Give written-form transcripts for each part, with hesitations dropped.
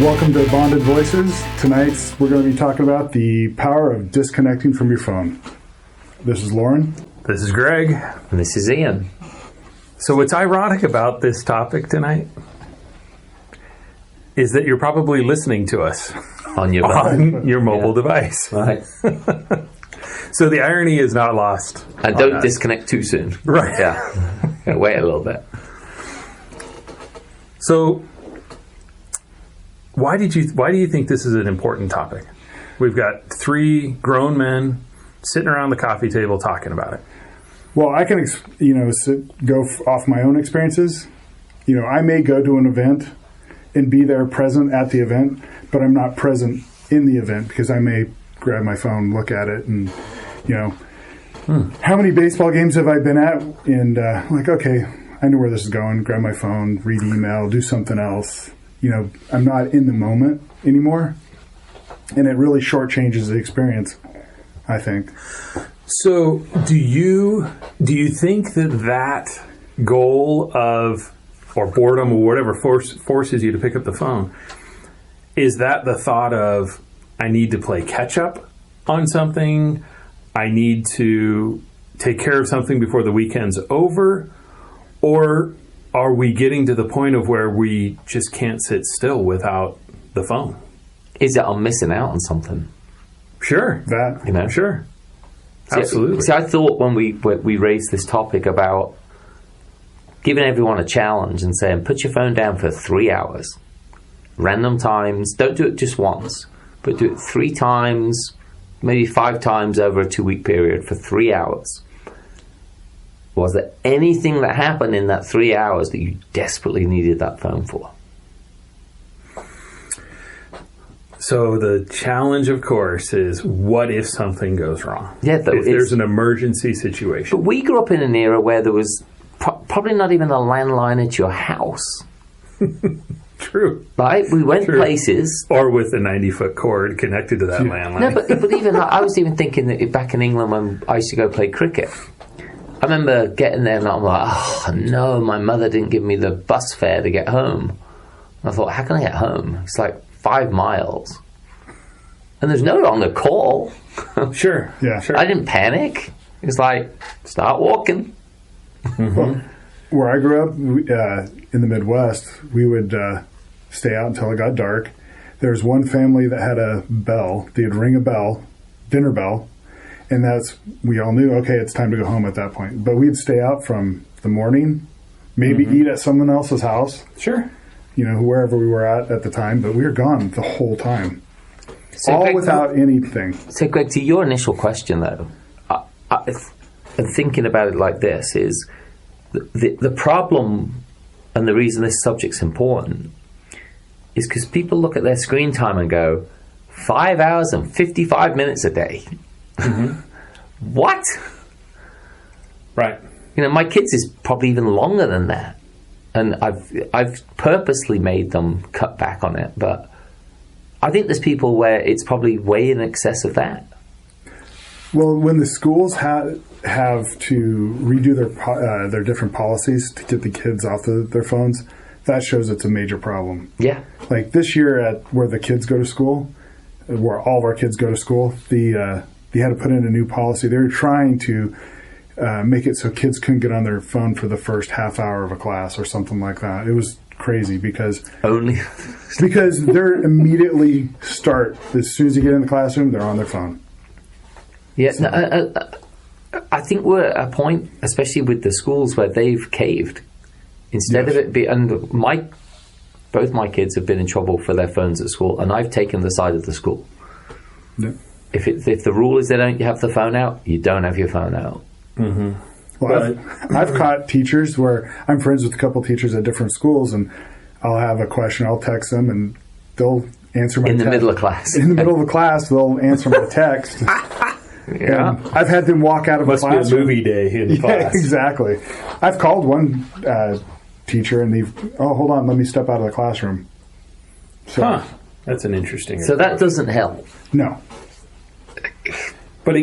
Welcome to Bonded Voices. Tonight we're going to be talking about the power of disconnecting from your phone. This is Lauren. This is Greg. And this is Ian. So what's ironic about this topic tonight is that you're probably listening to us on your mobile device. Right. So the irony is not lost. And don't disconnect too soon. Right. Yeah. Wait a little bit. So why do you think this is an important topic? We've got three grown men sitting around the coffee table talking about it. Well, I can go off my own experiences. I may go to an event and be there present at the event, but I'm not present in the event because I may grab my phone, look at it, and how many baseball games have I been at? And okay, I know where this is going. Grab my phone, read email, do something else. I'm not in the moment anymore, and it really shortchanges the experience, I think. So, do you think that goal of, or boredom or whatever forces you to pick up the phone, is that the thought of, I need to play catch up on something, I need to take care of something before the weekend's over, or are we getting to the point of where we just can't sit still without the phone? Is it I'm missing out on something? Sure. Sure. Absolutely. See, I thought when we raised this topic about giving everyone a challenge and saying, put your phone down for 3 hours. Random times. Don't do it just once, but do it 3 times, maybe 5 times over a 2-week period for 3 hours. Was there anything that happened in that 3 hours that you desperately needed that phone for? So the challenge, of course, is what if something goes wrong? Yeah, if there's an emergency situation. But we grew up in an era where there was probably not even a landline at your house. True. Right? We went places. Or with a 90-foot cord connected to that landline. No, but even I was even thinking that back in England when I used to go play cricket, I remember getting there and I'm like, oh no, my mother didn't give me the bus fare to get home. And I thought, how can I get home? It's like 5 miles. And there's no one to call. Sure. Yeah. Sure. I didn't panic. It's like, start walking. Mm-hmm. Well, where I grew up in the Midwest, we would stay out until it got dark. There was one family that had a bell. They'd ring a bell, dinner bell, and we all knew, okay, it's time to go home at that point. But we'd stay out from the morning, maybe eat at someone else's house. Sure. Wherever we were at the time, but we were gone the whole time. So all Greg, without anything. So, Greg, to your initial question, though, and thinking about it like this is the problem, and the reason this subject's important, is because people look at their screen time and go, 5 hours and 55 minutes a day. Mm-hmm. What? Right. My kids is probably even longer than that. And I've purposely made them cut back on it, but I think there's people where it's probably way in excess of that. Well, when the schools have to redo their different policies to get the kids off their phones, that shows it's a major problem. Yeah. Like this year at where the kids go to school, where all of our kids go to school, they had to put in a new policy. They were trying to make it so kids couldn't get on their phone for the first half hour of a class or something like that. It was crazy because they're immediately start as soon as you get in the classroom, they're on their phone. Yeah, so. I think we're at a point, especially with the schools, where they've caved. Instead of it both my kids have been in trouble for their phones at school, and I've taken the side of the school. Yeah. If the rule is they don't have the phone out, you don't have your phone out. Mm-hmm. Well, I've caught teachers where I'm friends with a couple teachers at different schools, and I'll have a question, I'll text them, and they'll answer my text. In the middle of class. In the middle of the class, they'll answer my text. Yeah. And I've had them walk out of the classroom. Must be a movie day in class. Exactly. I've called one teacher, and hold on, let me step out of the classroom. So, that's an interesting So approach. That doesn't help. No. But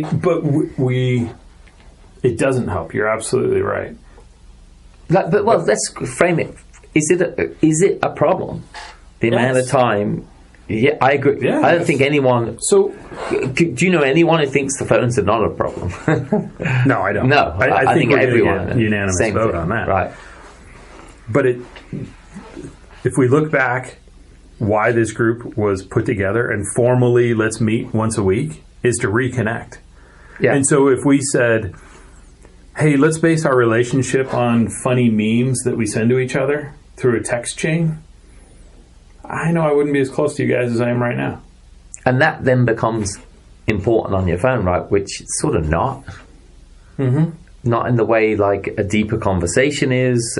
it doesn't help. You're absolutely right. Let's frame it. Is it a problem, the amount of time. Yeah, I agree. Yeah, I don't think anyone. So, Do you know anyone who thinks the phones are not a problem? no, I don't. No, I think we're everyone get unanimous same vote thing. on that. Right. But if we look back, why this group was put together and formally let's meet once a week is to reconnect. Yeah. And so if we said, hey, let's base our relationship on funny memes that we send to each other through a text chain, I know I wouldn't be as close to you guys as I am right now. And that then becomes important on your phone, right? Which it's sort of not. Mm-hmm. Not in the way like a deeper conversation is.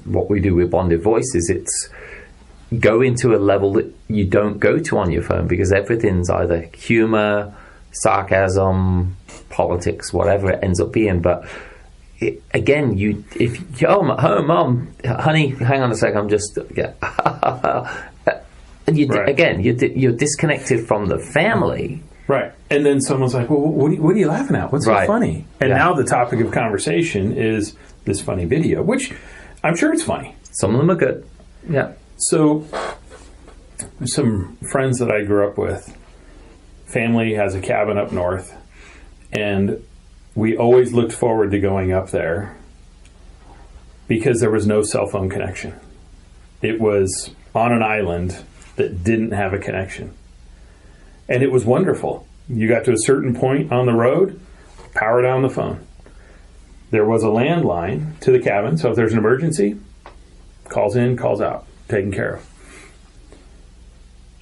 What we do with bonded voices, it's go into a level that you don't go to on your phone because everything's either humor, sarcasm, politics, whatever it ends up being. But again, mom, honey, hang on a sec, I'm just and you're disconnected from the family. Right. And then someone's like, well, what are you laughing at? What's so funny? And now the topic of conversation is this funny video, which I'm sure it's funny. Some of them are good. Yeah. So some friends that I grew up with, family has a cabin up north, and we always looked forward to going up there because there was no cell phone connection. It was on an island that didn't have a connection. And it was wonderful. You got to a certain point on the road, power down the phone. There was a landline to the cabin, so if there's an emergency, calls in, calls out, taken care of.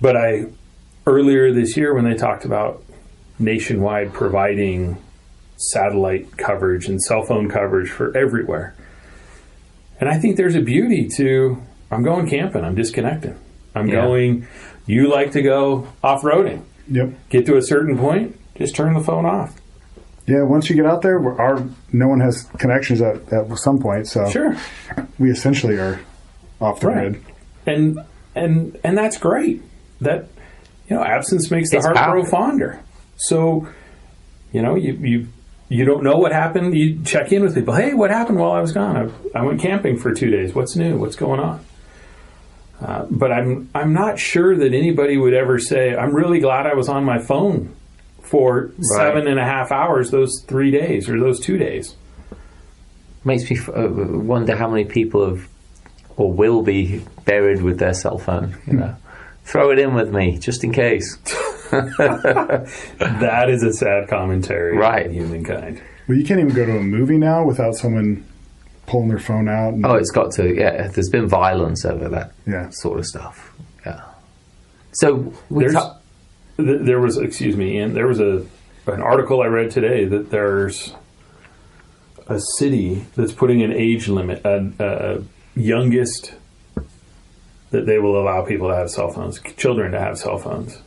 But earlier this year when they talked about nationwide providing satellite coverage and cell phone coverage for everywhere, and I think there's a beauty to, I'm going camping, I'm disconnecting. You like to go off-roading. Yep. Get to a certain point, just turn the phone off. Yeah, once you get out there, no one has connections at some point, so sure, we essentially are off the grid. And that's great. That, absence makes the heart grow fonder. So, you don't know what happened. You check in with people. Hey, what happened while I was gone? I went camping for 2 days. What's new? What's going on? But I'm not sure that anybody would ever say, I'm really glad I was on my phone for 7.5 hours those 3 days or those 2 days. Makes me wonder how many people have or will be buried with their cell phone. Throw it in with me just in case. That is a sad commentary on humankind. Well, you can't even go to a movie now without someone pulling their phone out. It's got to. Yeah, there's been violence over that sort of stuff. Yeah. So there was an article I read today that there's a city that's putting an age limit, youngest that they will allow people to have cell phones, children to have cell phones.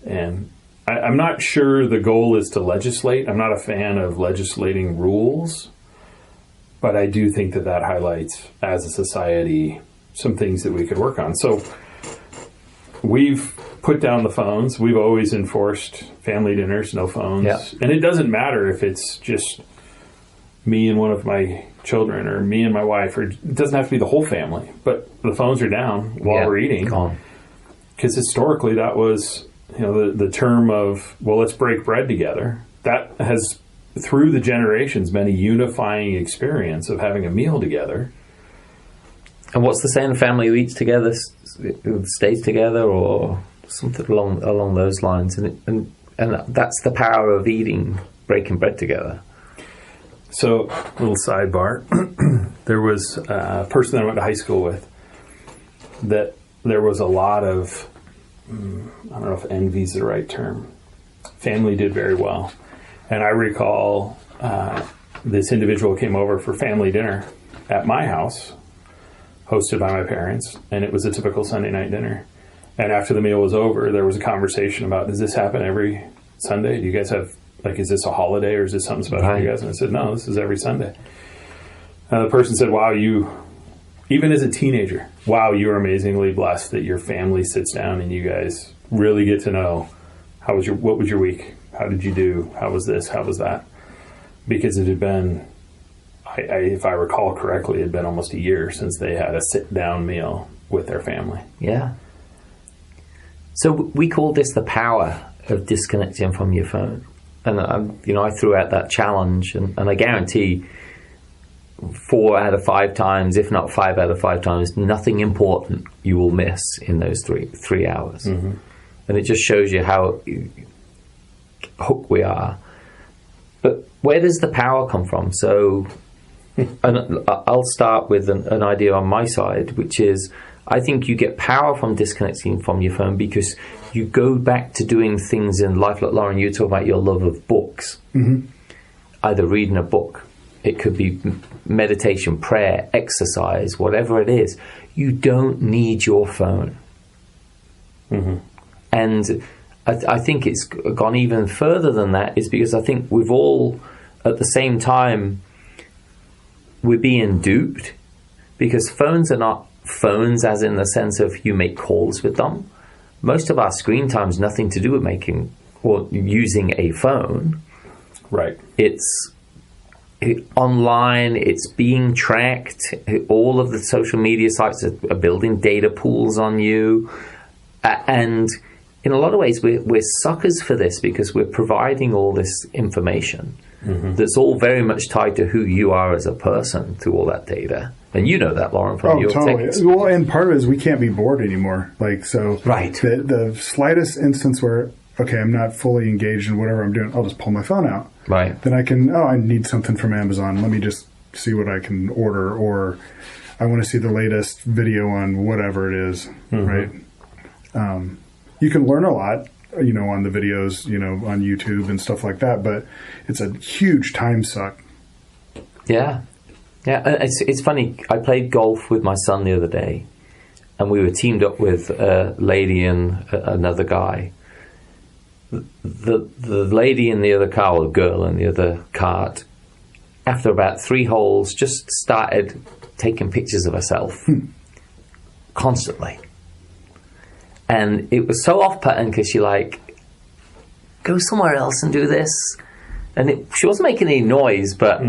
And I'm not sure the goal is to legislate. I'm not a fan of legislating rules. But I do think that highlights, as a society, some things that we could work on. So we've put down the phones. We've always enforced family dinners, no phones. Yeah. And it doesn't matter if it's just me and one of my children or me and my wife, or it doesn't have to be the whole family. But the phones are down while we're eating. Because historically that was, the term of, well, let's break bread together. That has, through the generations, been a unifying experience of having a meal together. And what's the saying? A family who eats together stays together, or something along those lines. And that's the power of breaking bread together. So, little sidebar. There was a person that I went to high school with that there was a lot of, I don't know if envy is the right term. Family did very well. And I recall this individual came over for family dinner at my house, hosted by my parents, and it was a typical Sunday night dinner. And after the meal was over, there was a conversation about, does this happen every Sunday? Do you guys have, is this a holiday or is this something special for you guys? And I said, no, this is every Sunday. And the person said, wow, even as a teenager, wow, you are amazingly blessed that your family sits down and you guys really get to know what was your week? How did you do? How was this? How was that? Because it had been if I recall correctly, it had been almost a year since they had a sit-down meal with their family. Yeah. So we call this the power of disconnecting from your phone. And I threw out that challenge, and I guarantee 4 out of 5 times, if not 5 out of 5 times, nothing important you will miss in those 3 hours. Mm-hmm. And it just shows you how hooked we are. But where does the power come from? So, and I'll start with an idea on my side, which is I think you get power from disconnecting from your phone because you go back to doing things in life. Like Lauren, you talk about your love of books. Mm-hmm. Either reading a book, it could be meditation, prayer, exercise, whatever it is. You don't need your phone. Mm-hmm. And I think it's gone even further than that, is because I think we've all, at the same time, we're being duped, because phones are not phones as in the sense of you make calls with them. Most of our screen time is nothing to do with making or using a phone. Right. It's online, it's being tracked. All of the social media sites are building data pools on you. And in a lot of ways, we're suckers for this, because we're providing all this information that's all very much tied to who you are as a person through all that data. And you know that, Lauren, from your totally. tech. Well, and part of it is we can't be bored anymore. Like, so right. The slightest instance where, okay, I'm not fully engaged in whatever I'm doing, I'll just pull my phone out. Right. Then I need something from Amazon. Let me just see what I can order, or I want to see the latest video on whatever it is, right? You can learn a lot, on the videos, on YouTube and stuff like that, but it's a huge time suck. Yeah. Yeah, it's funny. I played golf with my son the other day, and we were teamed up with a lady and another guy. The lady in the other car, or the girl in the other cart, after about 3 holes, just started taking pictures of herself constantly. And it was so off-putting, because she go somewhere else and do this. And she wasn't making any noise, but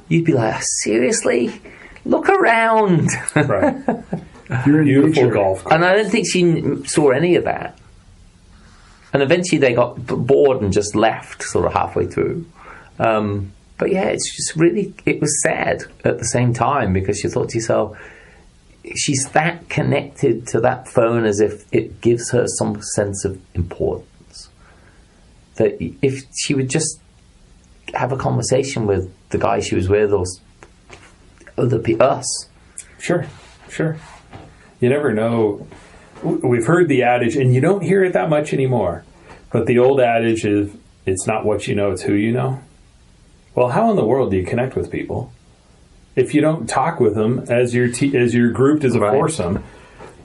you'd be like, seriously? Look around. Right. You're in Beautiful nature. golf course. And I don't think she saw any of that. And eventually they got bored and just left sort of halfway through. But yeah, it's just really, it was sad at the same time, because you thought to yourself, she's that connected to that phone as if it gives her some sense of importance. That if she would just have a conversation with the guy she was with, or us. Sure. You never know. We've heard the adage, and you don't hear it that much anymore, but the old adage is, it's not what you know, it's who you know. Well, how in the world do you connect with people if you don't talk with them as you're grouped as a foursome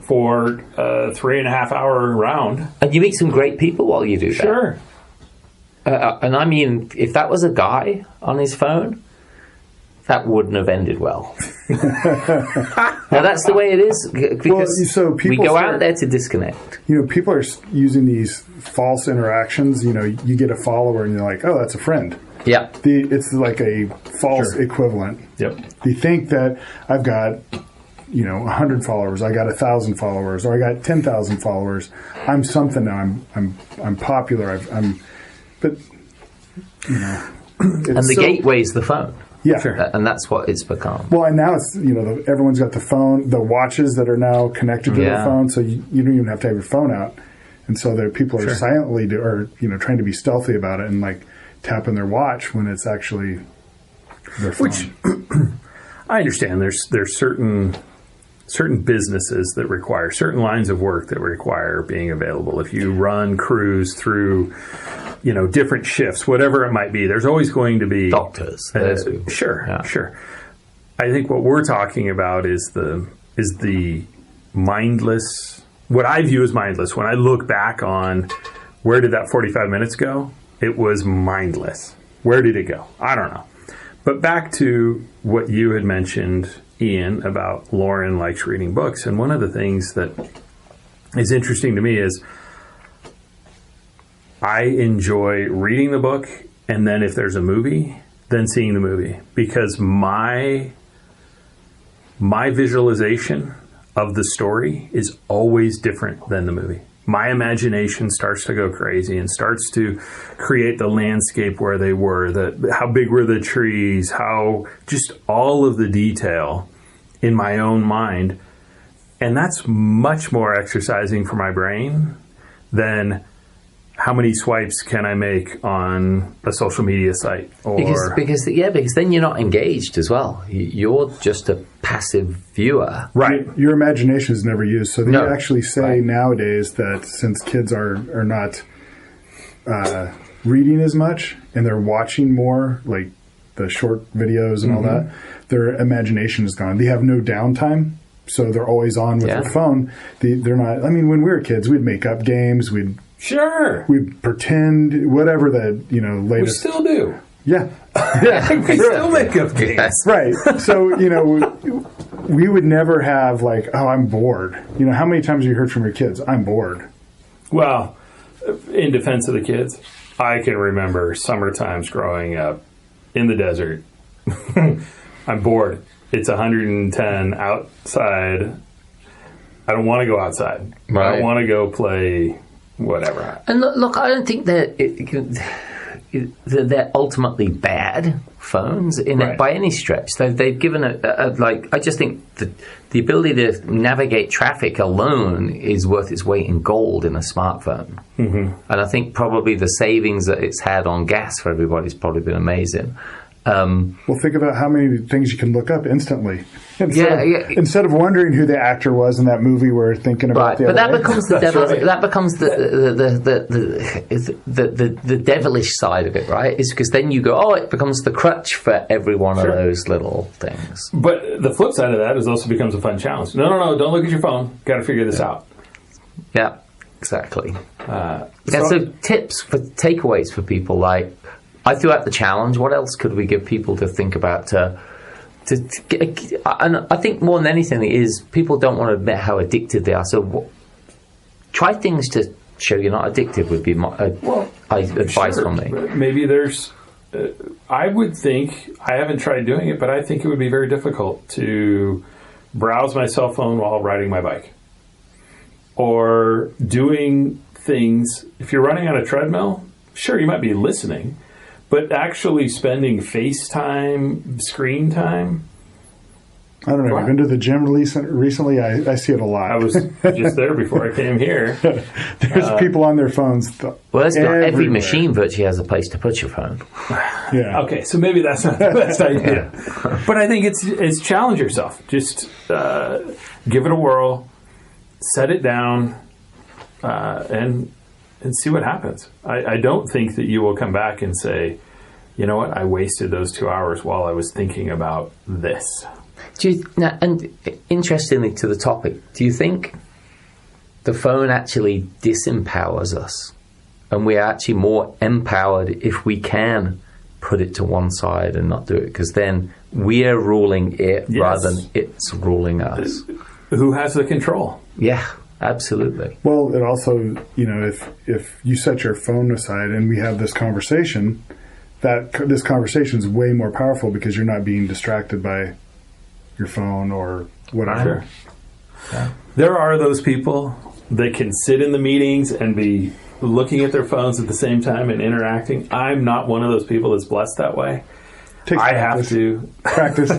for a 3.5 hour round? And you meet some great people while you do that. Sure. And I mean, if that was a guy on his phone, that wouldn't have ended well. Now, that's the way it is, because we go out there to disconnect. People are using these false interactions. You get a follower and you're like, oh, that's a friend. Yeah. It's like a false equivalent. Yep. You think that I've got 100 followers, I got 1,000 followers, or I got 10,000 followers. I'm something now. I'm popular. But and the gateway's the phone. Yeah, sure. And that's what it's become. Well, and now it's everyone's got the phone, the watches that are now connected to the phone, so you don't even have to have your phone out. And so people are silently trying to be stealthy about it and tapping their watch when it's actually their phone. Which I understand. There's certain businesses that require certain lines of work that require being available. If you run crews through, different shifts, whatever it might be, there's always going to be doctors. Sure. I think what we're talking about is the mindless. What I view as mindless. When I look back on where did that 45 minutes go, it was mindless. Where did it go? I don't know. But back to what you had mentioned, Ian, about Lauren likes reading books. And one of the things that is interesting to me is I enjoy reading the book, and then if there's a movie, than seeing the movie, because my visualization of the story is always different than the movie. My imagination starts to go crazy and starts to create the landscape where they were, how big were the trees, how just all of the detail in my own mind. And that's much more exercising for my brain than how many swipes can I make on a social media site? Or because then you're not engaged as well. You're just a passive viewer. right. Your imagination is never used. So they actually say nowadays that since kids are not reading as much and they're watching more, like the short videos and all that, their imagination is gone. They have no downtime. So they're always on with their phone. They're not. I mean, when we were kids, we'd make up games. We'd pretend whatever the latest. We still do. Yeah. We still make up games. Right. So we would never have like, oh, I'm bored. How many times have you heard from your kids? I'm bored. Well, in defense of the kids, I can remember summer times growing up in the desert. I'm bored. It's 110 outside. I don't want to go outside. Right. I don't want to go play whatever. And look, I don't think that they're ultimately bad phones by any stretch. They've given I just think that the ability to navigate traffic alone is worth its weight in gold in a smartphone. And I think probably the savings that it's had on gas for everybody's probably been amazing. Well, think about how many things you can look up instantly. Instead of wondering who the actor was in that movie, we're thinking about but that becomes the that becomes the devilish side of it, right? Is because then you go, it becomes the crutch for every one of those little things. But the flip side of that is also becomes a fun challenge. No, don't look at your phone. Got to figure this out. Yeah, exactly. So tips for takeaways for people like. I threw out the challenge. What else could we give people to think about? And I think more than anything is people don't want to admit how addicted they are. So try things to show you're not addicted would be my advice from me. Maybe there's... I would think, I haven't tried doing it, but I think it would be very difficult to browse my cell phone while riding my bike. Or doing things... If you're running on a treadmill, sure, you might be listening... But actually spending FaceTime, screen time... I don't know. I've been to the gym recently. I see it a lot. I was just there before I came here. There's people on their phones. Every machine virtually has a place to put your phone. Yeah. Okay, so maybe that's not the best idea. But I think it's challenge yourself. Just give it a whirl, set it down, and see what happens. I don't think that you will come back and say, you know what, I wasted those 2 hours while I was thinking about this. And interestingly to the topic, do you think the phone actually disempowers us? And we're actually more empowered if we can put it to one side and not do it? Because then we're ruling it rather than it's ruling us. Who has the control? Yeah. Absolutely. Well, it also, if you set your phone aside and we have this conversation, this conversation is way more powerful because you're not being distracted by your phone or whatever. Yeah. There are those people that can sit in the meetings and be looking at their phones at the same time and interacting. I'm not one of those people that's blessed that way. I have to practice.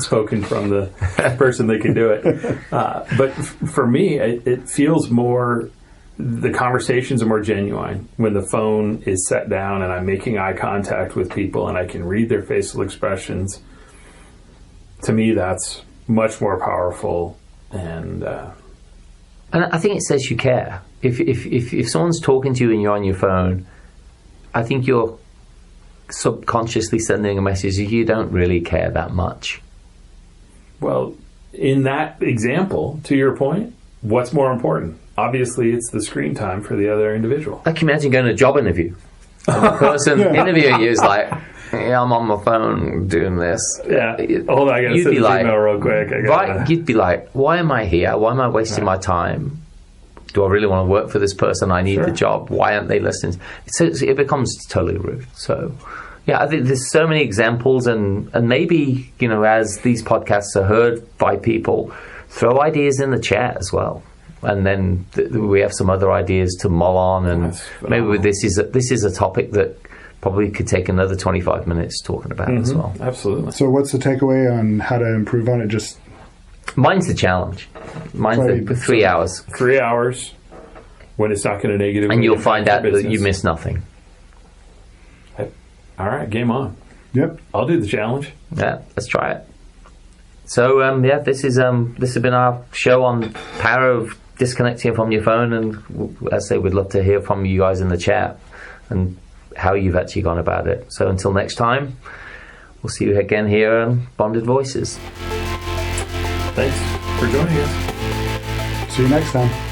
Spoken from the person that can do it. But for me, it feels more, the conversations are more genuine when the phone is set down and I'm making eye contact with people and I can read their facial expressions. To me, that's much more powerful. And I think it says you care. If someone's talking to you and you're on your phone, I think you're subconsciously sending a message that you don't really care that much. Well, in that example, to your point, what's more important? Obviously, it's the screen time for the other individual. I can imagine going to a job interview. And the person interviewing you is like, I'm on my phone doing this. Yeah. Hold on, I got to send this email real quick. You'd be like, why am I here? Why am I wasting my time? Do I really want to work for this person? I need the job. Why aren't they listening? So it becomes totally rude. So, Yeah, I think there's so many examples, and maybe, as these podcasts are heard by people, throw ideas in the chat as well. And then we have some other ideas to mull on, and maybe this is a topic that probably could take another 25 minutes talking about as well. Absolutely. So what's the takeaway on how to improve on it? Just mine's the challenge. Mine's the 3 hours. 3 hours when it's not going to negatively, and you'll find out business. that you miss nothing. All right, game on. Yep. I'll do the challenge. Yeah, let's try it. So this has been our show on power of disconnecting from your phone, and as I say, we'd love to hear from you guys in the chat and how you've actually gone about it. So until next time, we'll see you again here on Bonded Voices. Thanks for joining us. See you next time.